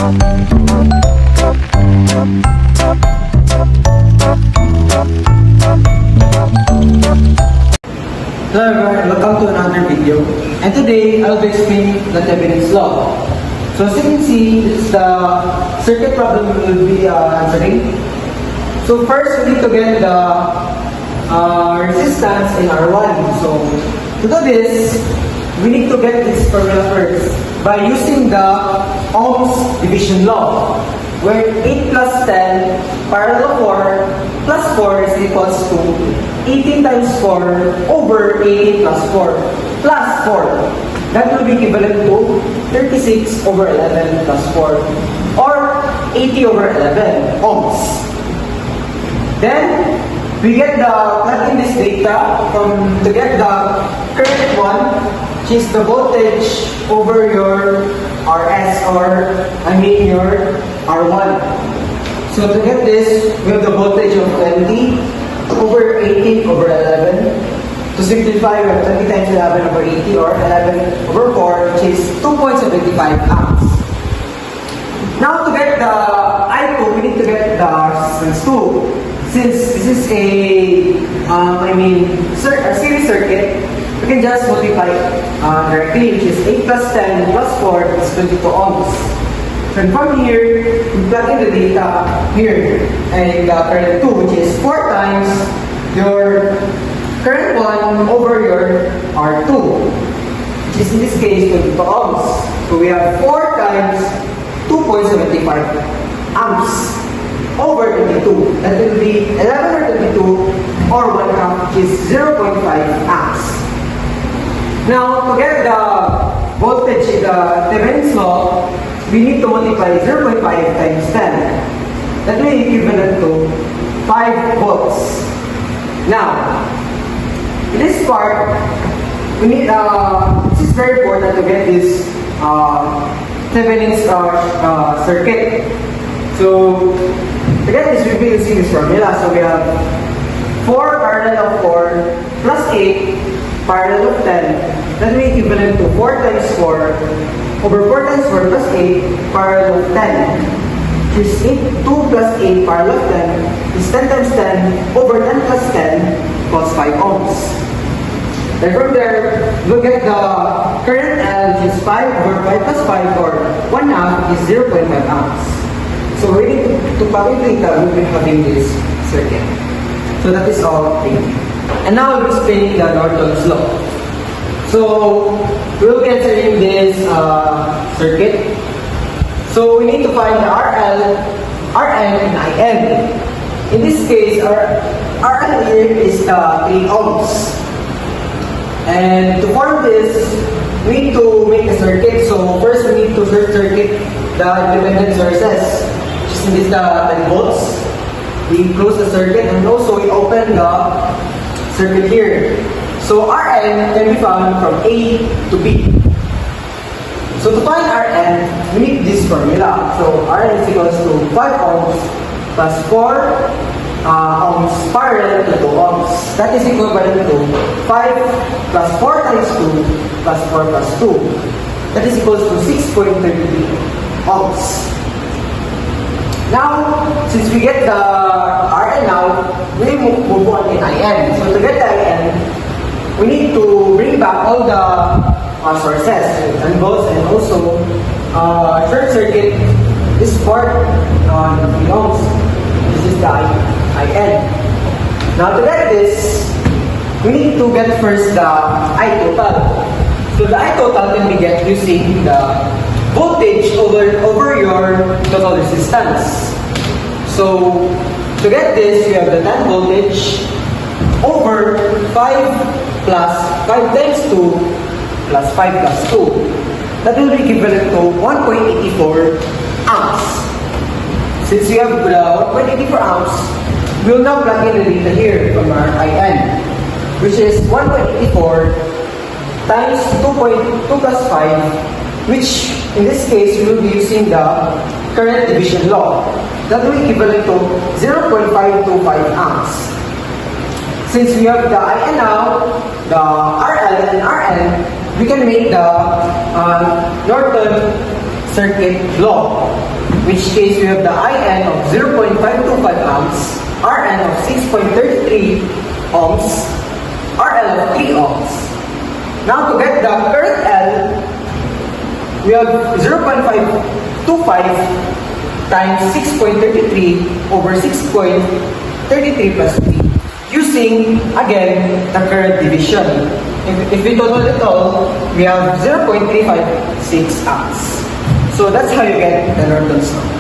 Hello everyone, welcome to another video. And today I'll be explaining the Thevenin's law. So as you can see, it's the circuit problem we will be answering. So first we need to get the resistance in R1. So to do this, we need to get this formula first by using the Ohm's division law, where 8 plus 10 parallel 4 plus 4 is equals to 18 times 4 over 18 plus 4 plus 4. That will be equivalent to 36 over 11 plus 4 or 80 over 11 ohms. Then we get the plug in this data to get the current one, which is the voltage over your RS or your R1. So to get this, we have the voltage of 20 over 18 over 11. To simplify, we have 20 times 11 over 80 or 11 over 4, which is 2.75 amps. Now to get the I2, we need to get the resistance 2. Since this is a series circuit, we can just multiply directly, which is 8 plus 10 plus 4 is 22 ohms. And from here, we plug in the data here, and current 2, which is 4 times your current 1 over your R2, which is in this case 22 ohms. So we have 4 times 2.75 amps over 22. That will be 11 over 22 or 1 amp, which is 0.5 amps. Now, to get the voltage in the Thevenin's law, we need to multiply 0.5 times 10. That will be equivalent to 5 volts. Now, in this part, we need, this is very important to get this Thevenin's circuit. So, to get this, we'll be using this formula. So, we have 4 parallel of 4 plus 8 parallel of 10. That will be equivalent to 4 times 4 over 4 times 4 plus 8 parallel of 10. Which is 2 plus 8 parallel of 10 is 10 times 10 over 10 plus 10 equals 5 ohms. Then from there, look at the current L, which is 5 over 5 plus 5 or 1 amp is 0.5 amps. So we need to plug in data, we'll be having this circuit. So that is all. Thank you. And now I'll be explaining the Norton's law. So we'll be answering this circuit. So we need to find the RL, RN, and IN. In this case, our RL here is 3 ohms. And to form this, we need to make a circuit. So first we need to circuit the independent sources. Which is in this 10 volts. We close the circuit and also we open the circuit here. So Rn can be found from A to B. So to find Rn, we need this formula. So Rn is equals to 5 ohms plus 4 ohms parallel to 2 ohms. That is equivalent to 5 plus 4 times 2 plus 4 plus 2. That is equals to 6.33 ohms. Now, since we get the Rn now, we move on in In. So to get the In, we need to bring back all the sources, and both, and also short circuit this part on ohms. This is the In. Now to get this, we need to get first the I total. So the I total can be get using the voltage over your total resistance. So to get this, we have the 10 voltage over 5 plus 5 times 2 plus 5 plus 2. That will be equivalent to 1.84 amps. Since we have 1.84 amps, we will now plug in the data here from our IN, which is 1.84 times 2.2 plus 5, which in this case we will be using the current division law. That will be equivalent to 0.525 amps. Since we have the IN now, the RL and RN, we can make the Norton circuit law. Which case we have the IN of 0.525 amps, RN of 6.33 ohms, RL of 3 ohms. Now to get the current L, we have 0.525 times 6.33 over 6.33 plus 3 using, again, the current division. If we total it all, we have 0.356 amps. So that's how you get the Norton's law.